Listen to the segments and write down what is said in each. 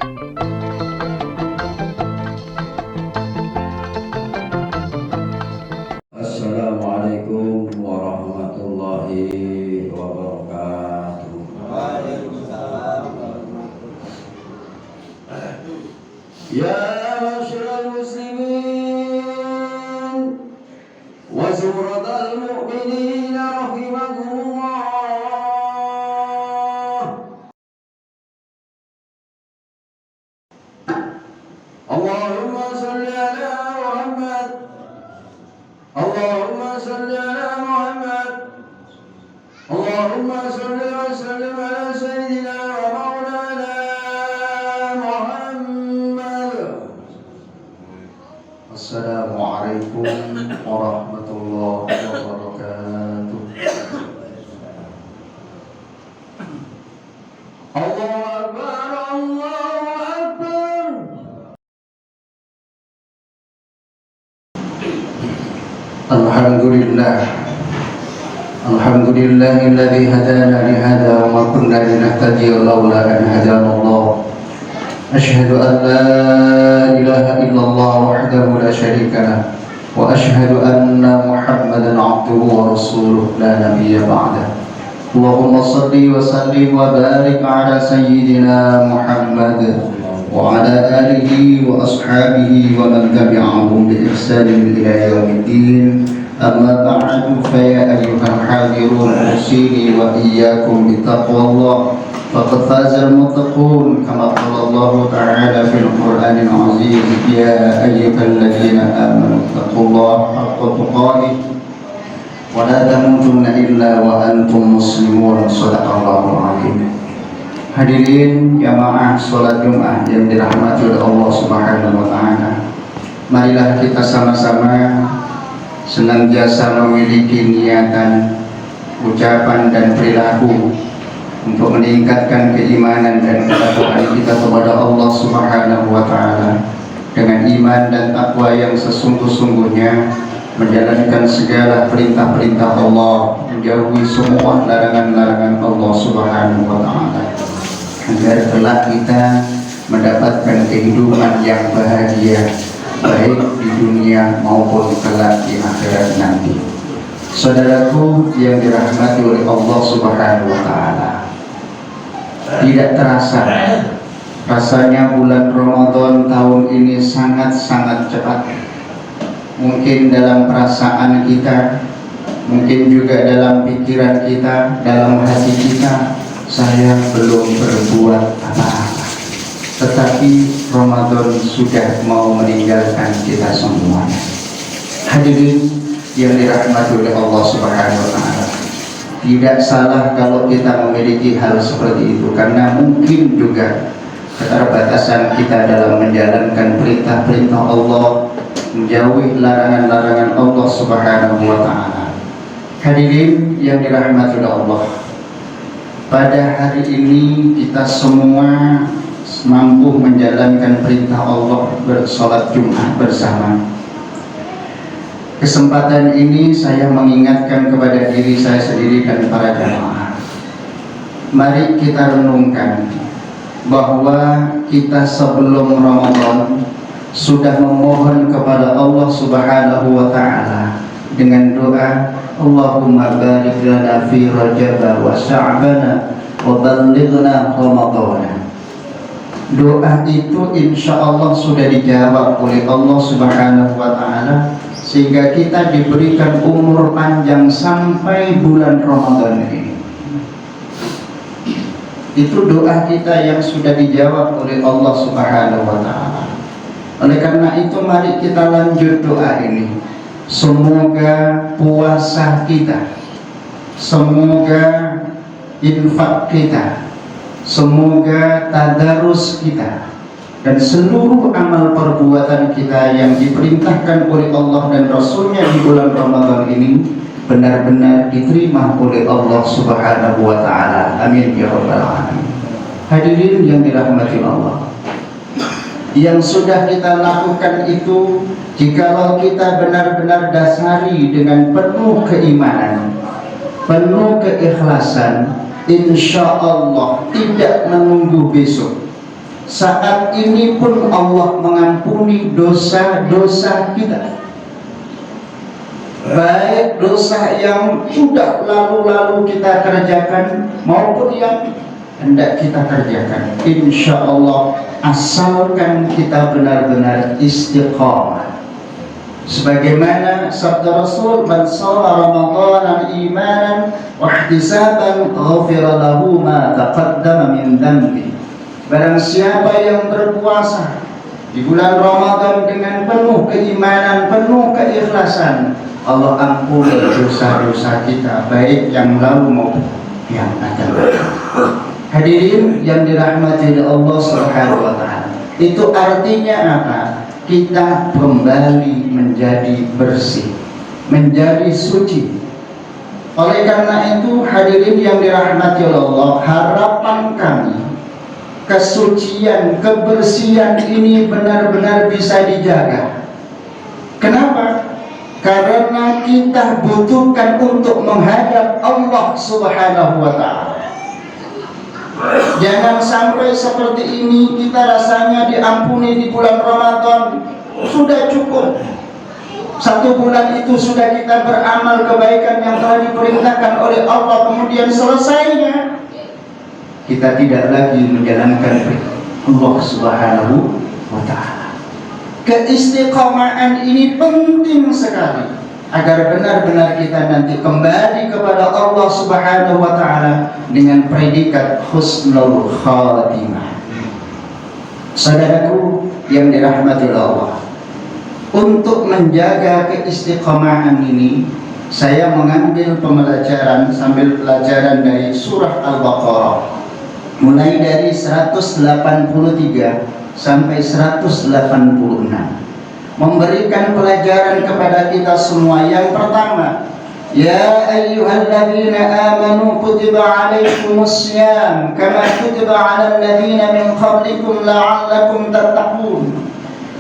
Assalamualaikum warahmatullahi wabarakatuh. Waalaikumsalam. Ya ma'syiral muslimin wa zuratal mu'minin rahimakumullah. Allahumma salli ala Muhammad. Allahumma salli ala Muhammad. Allahumma salli wa sallim ala sayyidina wa maulana Muhammad. Assalamualaikum warahmatullahi wabarakatuh. Allahu Akbar, Allahu Akbar. Alhamdulillah. Alhamdulillahilladzi hadana li hadza wa ma kunna linahtadiya laula an hadana Allah. Asyhadu an la ilaha illallah wahdahu la syarika lah wa asyhadu anna Muhammadan 'abduhu wa rasuluh la nabiyya ba'dah. Allahumma shalli wa sallim wa barik ala sayyidina Muhammad wa ala alihi wa ashabihi wa man tabi'ahum bi ihsanin ila yaumiddin. Amma ba'du, fa ya ayyuhal hadirun usini wa iyyakum bi taqwallah faqad fazal muttaqun kama qala Allah ta'ala fil Qur'anil 'azim ya ayyuhalladzina amanu taqullaha haqqa tuqatih wa la tamutunna illa wa antum muslimun. Shadaqallahul 'azim. Hadirin jamaah salat Jumat yang dirahmati oleh Allah Subhanahu wa taala. Marilah kita sama-sama senantiasa memiliki niatan, ucapan dan perilaku untuk meningkatkan keimanan dan ketakwaan kita kepada Allah Subhanahu wa taala dengan iman dan takwa yang sesungguh-sungguhnya, menjalankan segala perintah-perintah Allah, menjauhi semua larangan-larangan Allah Subhanahu wa taala, agar kelak kita mendapatkan kehidupan yang bahagia baik di dunia maupun kelak di akhirat nanti. Saudaraku yang dirahmati oleh Allah Subhanahu wa taala, tidak terasa rasanya bulan Ramadan tahun ini sangat-sangat cepat. Mungkin dalam perasaan kita, mungkin juga dalam pikiran kita, dalam hati kita, saya belum berbuat apa-apa, tetapi Ramadan sudah mau meninggalkan kita semuanya. Hadirin yang dirahmati oleh Allah Subhanahu wa taala, tidak salah kalau kita memiliki hal seperti itu, karena mungkin juga keterbatasan kita dalam menjalankan perintah-perintah Allah, menjauhi larangan-larangan Allah Subhanahu wa taala. Hadirin yang dirahmati oleh Allah, pada hari ini kita semua mampu menjalankan perintah Allah bersolat Jumat bersama. Kesempatan ini saya mengingatkan kepada diri saya sendiri dan para jamaah. Mari kita renungkan bahwa kita sebelum Ramadan sudah memohon kepada Allah Subhanahu wa taala dengan doa, Allahumma barik lana fi Rajab wa Sya'ban wa ballighna Ramadan. Doa itu insya Allah sudah dijawab oleh Allah Subhanahu wa taala, sehingga kita diberikan umur panjang sampai bulan Ramadan ini. Itu doa kita yang sudah dijawab oleh Allah Subhanahu wa taala. Oleh karena itu mari kita lanjut doa ini. Semoga puasa kita, semoga infak kita, semoga tadarus kita, dan seluruh amal perbuatan kita yang diperintahkan oleh Allah dan Rasulnya di bulan Ramadan ini benar-benar diterima oleh Allah Subhanahu wa taala. Amin ya rabbal alamin. Hadirin yang dirahmati Allah, yang sudah kita lakukan itu, jikalau kita benar-benar dasari dengan penuh keimanan, penuh keikhlasan, insya Allah tidak menunggu besok, saat ini pun Allah mengampuni dosa-dosa kita, baik dosa yang sudah lalu-lalu kita kerjakan maupun yang hendak kita kerjakan, insya Allah, asalkan kita benar-benar istiqamah. Sebagaimana sabda Rasul, man shoma Ramadanan imanan wa ihtisaban ghufira lahu ma taqaddama min dhanbi. Barang siapa yang berpuasa di bulan Ramadan dengan penuh keimanan, penuh keikhlasan, Allah ampuni dosa-dosa kita, baik yang lalu maupun yang akan datang. Hadirin yang dirahmati oleh Allah Subhanahu wa taala. Itu artinya apa? Kita kembali menjadi bersih, menjadi suci. Oleh karena itu, hadirin yang dirahmati oleh Allah, harapan kami kesucian, kebersihan ini benar-benar bisa dijaga. Kenapa? Karena kita butuhkan untuk menghadap Allah Subhanahu wa ta'ala. Jangan sampai seperti ini, kita rasanya diampuni di bulan Ramadan, sudah cukup. 1 bulan itu sudah kita beramal kebaikan yang telah diperintahkan oleh Allah, kemudian selesainya kita tidak lagi menjalankan perintah Allah Subhanahu wa ta'ala. Keistiqomahan ini penting sekali agar benar-benar kita nanti kembali kepada Allah Subhanahu wa ta'ala dengan predikat husnul khatimah. Saudaraku yang dirahmati Allah, untuk menjaga keistiqomahan ini, saya mengambil pembelajaran sambil pelajaran dari surah Al-Baqarah, mulai dari 183 sampai 186, memberikan pelajaran kepada kita semua. Yang pertama, ya ayyuhalladzina amanu kutiba alaikumus syiyam kama kutiba alal ladzina min qablikum la'allakum tattaqun.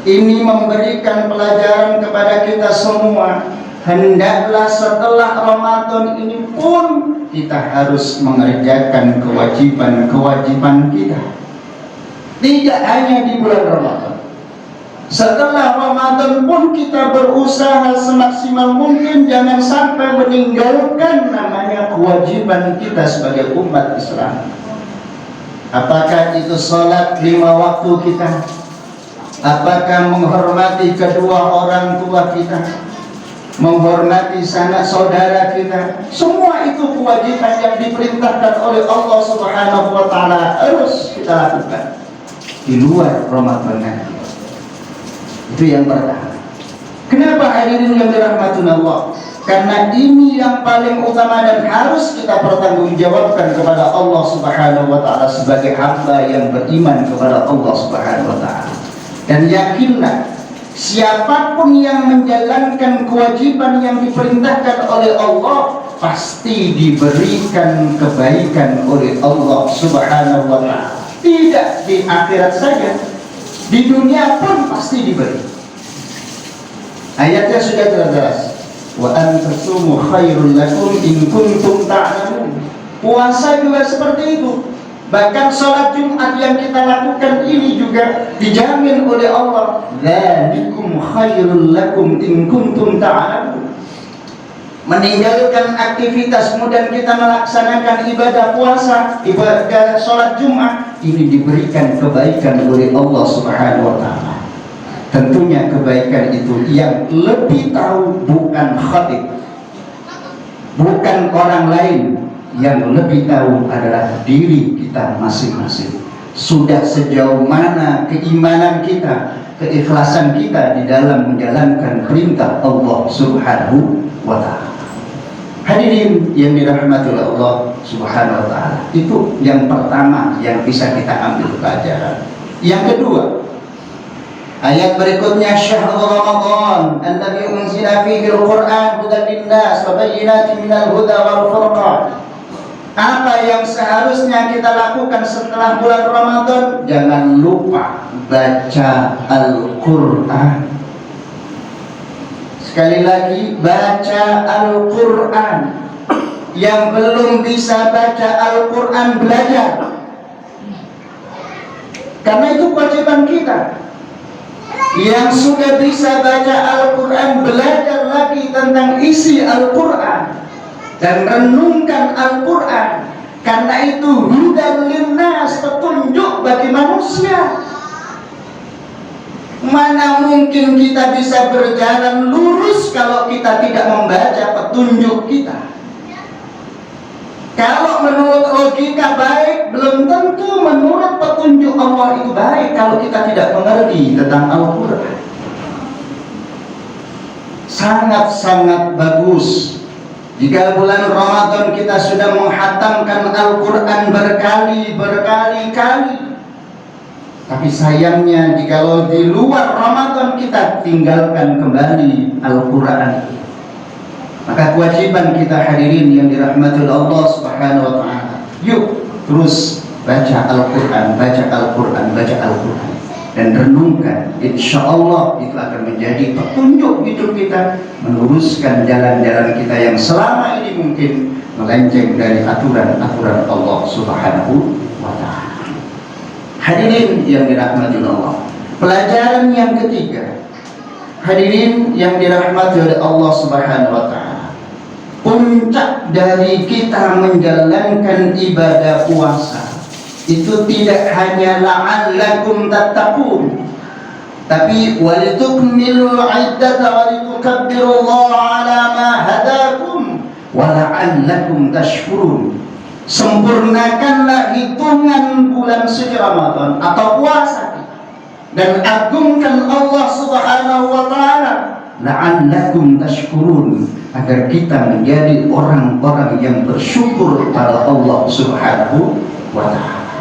Ini memberikan pelajaran kepada kita semua, hendaklah setelah Ramadan ini pun kita harus mengerjakan kewajiban-kewajiban kita. Tidak hanya di bulan Ramadan, setelah Ramadan pun kita berusaha semaksimal mungkin jangan sampai meninggalkan namanya kewajiban kita sebagai umat Islam. Apakah itu sholat 5 waktu kita, apakah menghormati kedua orang tua kita, menghormati sanak saudara kita, semua itu kewajiban yang diperintahkan oleh Allah Subhanahu wa ta'ala harus kita lakukan di luar Ramadan nanti. Itu yang pertama. Kenapa hadirin yang dirahmati Allah? Karena ini yang paling utama dan harus kita pertanggungjawabkan kepada Allah Subhanahu wa ta'ala sebagai hamba yang beriman kepada Allah Subhanahu wa ta'ala. Dan yakinlah, siapapun yang menjalankan kewajiban yang diperintahkan oleh Allah pasti diberikan kebaikan oleh Allah Subhanahu wa ta'ala. Tidak di akhirat saja, di dunia pun pasti diberi. Ayatnya sudah jelas. Wa antasumu khairul lakum in kuntum ta'lamun. Puasa juga seperti itu. Bahkan sholat Jumat yang kita lakukan ini juga dijamin oleh Allah, dzalikum khairul lakum in kuntum ta'lamun. Meninggalkan aktivitasmu dan kita melaksanakan ibadah puasa, ibadah sholat Jumat, ini diberikan kebaikan oleh Allah Subhanahu wa ta'ala. Tentunya kebaikan itu yang lebih tahu bukan khatib, bukan orang lain. Yang lebih tahu adalah diri kita masing-masing. Sudah sejauh mana keimanan kita, keikhlasan kita di dalam menjalankan perintah Allah Subhanahu wa ta'ala. Hadirin yang dirahmati oleh Allah Subhanahu wa ta'ala, itu yang pertama yang bisa kita ambil pelajaran. Yang kedua, ayat berikutnya, syahrul Ramadan alladzi unzila fihi al-Qur'an hudan lin-nas wa bayyinatin minal huda wal furqan. Apa yang seharusnya kita lakukan setelah bulan Ramadan? Jangan lupa baca Al-Quran. Sekali lagi, baca Al-Quran. Yang belum bisa baca Al-Quran, belajar. Karena itu kewajiban kita yang sudah bisa baca Al-Quran, belajar lagi tentang isi Al-Quran dan renungkan Al-Quran. Karena itu hudan linnas, petunjuk bagi manusia. Mana mungkin kita bisa berjalan lurus kalau kita tidak membaca petunjuk kita. Kalau menurut logika baik, belum tentu menurut petunjuk Allah itu baik kalau kita tidak mengerti tentang Al-Quran. Sangat-sangat bagus jika bulan Ramadan kita sudah menghatamkan Al-Quran berkali-kali. Tapi sayangnya jikalau di luar Ramadan kita tinggalkan kembali Al-Quran. Maka kewajiban kita hadirin yang dirahmati Allah Subhanahu wa taala, yuk terus baca Al-Quran, dan renungkan. Insyaallah itu akan menjadi petunjuk hidup kita, meluruskan jalan-jalan kita yang selama ini mungkin melenceng dari aturan-aturan Allah Subhanahu wa taala. Hadirin yang dirahmati Allah, pelajaran yang ketiga, hadirin yang dirahmati oleh Allah Subhanahu wa taala, puncak dari kita menjalankan ibadah puasa itu tidak hanya la'allakum tattaqun, tapi walitukmilul iddata walitukabbirullaha ala ma hadakum wa la'allakum tashkurun. Sempurnakanlah hitungan bulan suci Ramadan atau puasa kita, dan agungkan Allah Subhanahu wa taala, la'allakum tashkurun, agar kita menjadi orang-orang yang bersyukur pada Allah Subhanahu wa taala.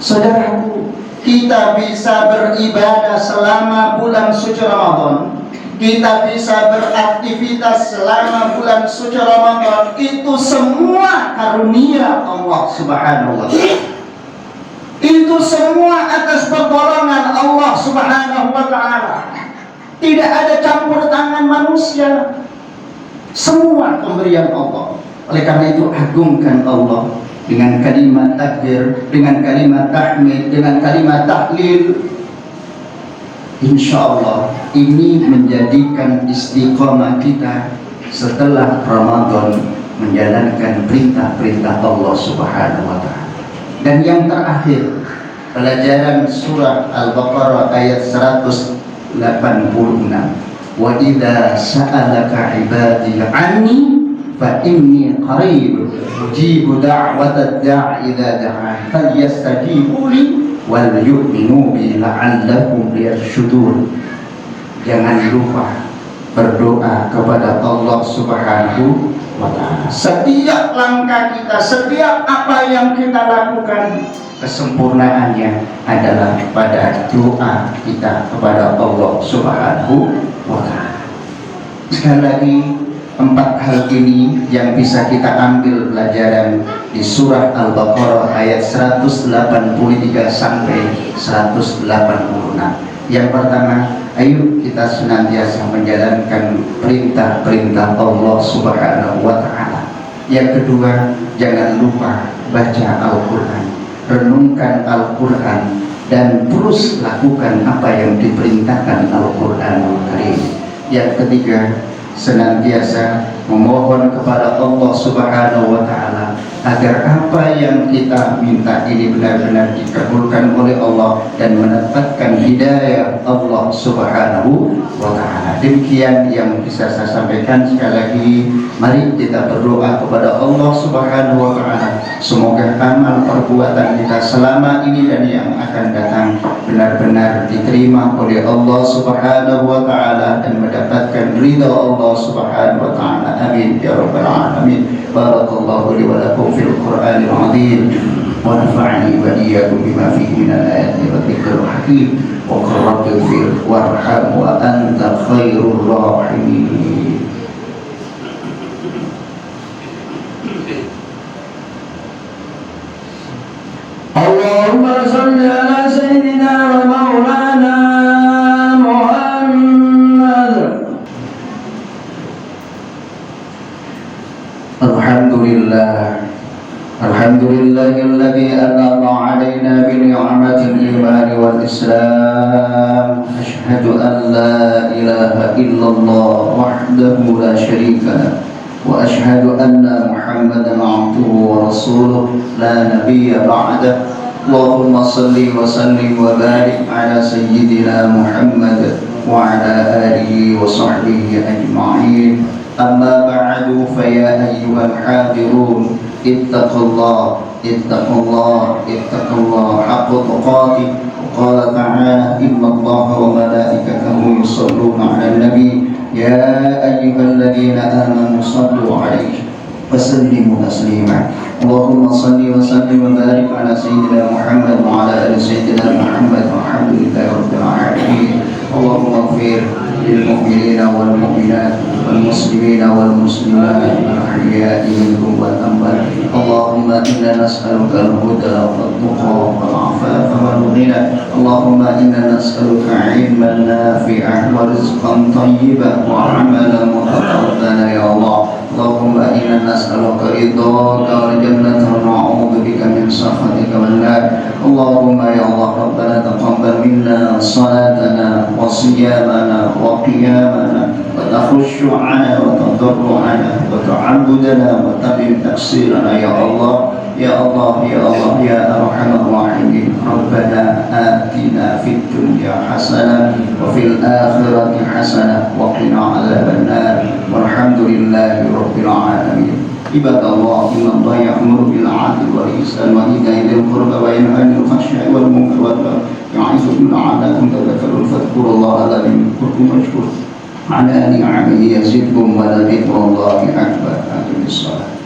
Saudaraku, kita bisa beribadah selama bulan suci Ramadan, kita bisa beraktivitas selama bulan suci Ramadan, itu semua karunia Allah Subhanahu wa taala. Itu semua atas pertolongan Allah Subhanahu wa taala. Tidak ada campur tangan manusia. Semua pemberian Allah. Oleh karena itu agungkan Allah dengan kalimat takbir, dengan kalimat tahmid, dengan kalimat tahlil. Insyaallah ini menjadikan istiqamah kita setelah Ramadan menjalankan perintah-perintah Allah Subhanahu wa taala. Dan yang terakhir, pelajaran surah Al-Baqarah ayat 186. Wa idza sa'alaka 'ibadi 'anni fa inni qarib ujibu da'watad da'i idza da'an falyastajibu li wal yu'minu bi la'allahum yarshudun. Jangan lupa berdoa kepada Allah Subhanahu wa taala. Setiap langkah kita, setiap apa yang kita lakukan, kesempurnaannya adalah pada doa kita kepada Allah Subhanahu wa taala. Sekali lagi, 4 hal ini yang bisa kita ambil pelajaran di surah Al-Baqarah ayat 183 sampai 186. Yang pertama, ayo kita senantiasa menjalankan perintah-perintah Allah Subhanahu wa taala. Yang kedua, jangan lupa baca Al-Quran, renungkan Al-Quran, dan terus lakukan apa yang diperintahkan Al-Quranul Karim. Yang ketiga, senantiasa memohon kepada Allah Subhanahu wa taala agar apa yang kita minta ini benar-benar dikabulkan oleh Allah dan mendapatkan hidayah Allah Subhanahu wa taala. Demikian yang bisa saya sampaikan. Sekali lagi, mari kita berdoa kepada Allah Subhanahu wa taala, semoga amal perbuatan kita selama ini dan yang akan datang benar-benar diterima oleh Allah Subhanahu wa taala dan mendapatkan ridha Allah Subhanahu wa taala. Amin ya rabbal alamin. Barakallahu li wa lakum fil Qur'anil azim wa nafa'ani wa iyyakum bima fihi min al-ayati wa dzikril hakim wa qurratil warham wa anta khairur rahimin. Allahumma shalli ala sayyidina wa maulana Muhammad. Alhamdulillahilladzi an'ama 'alaina bi ni'matihi شعيرة الإيمان والإسلام أشهد أن لا إله إلا الله وحده لا شريك له وأشهد أن محمدا عبده ورسوله لا نبي بعده اللهم صل وسلم وبارك على سيدنا محمد وعلى آله وصحبه أجمعين أما بعد فيا أيها الحاضرون اتقوا الله اتقوا الله اتقوا الله حق تقاته قال تعالى إن الله وملائكته يصلون على النبي يا أيها الذين آمنوا صلوا عليه وسلموا تسليما اللهم صل وسلم وبارك على سيدنا محمد وعلى آل سيدنا محمد والحمد لله رب العالمين اللهم اغفر للمؤمنين والمؤمنات والمسلمين والمسلمات الأحياء منهم والأموات اللهم إنا نسألك الهدى والتقى والعفاف والغنى اللهم إنا نسألك علما نافعا ورزقا طيبا وعملا متقبلا يا الله اللهم إنا نسألك رضاك والجنة ونعوذ بك من سخطك والنار اللهم يا الله ربنا تقبل منا صلاتنا وصيامنا وقيامنا وتخشعنا وتضرعنا وتعبدنا وتمم تقصيرنا يا الله يا الله يا الله يا أرحم الراحمين ربنا آتنا في الدنيا حسنة وفي الآخرة حسنة وقنا عذاب النار والحمد لله رب العالمين عباد الله إن الله يأمر بالعدل والإحسان وإيتاء ذي القربى وينهى عن الفحشاء والمنكر والبغي يعظكم لعلكم تذكرون فاذكروا الله الذي يذكركم واشكروه على نعمه يزدكم ولذكر الله أكبر. أقم الصلاة.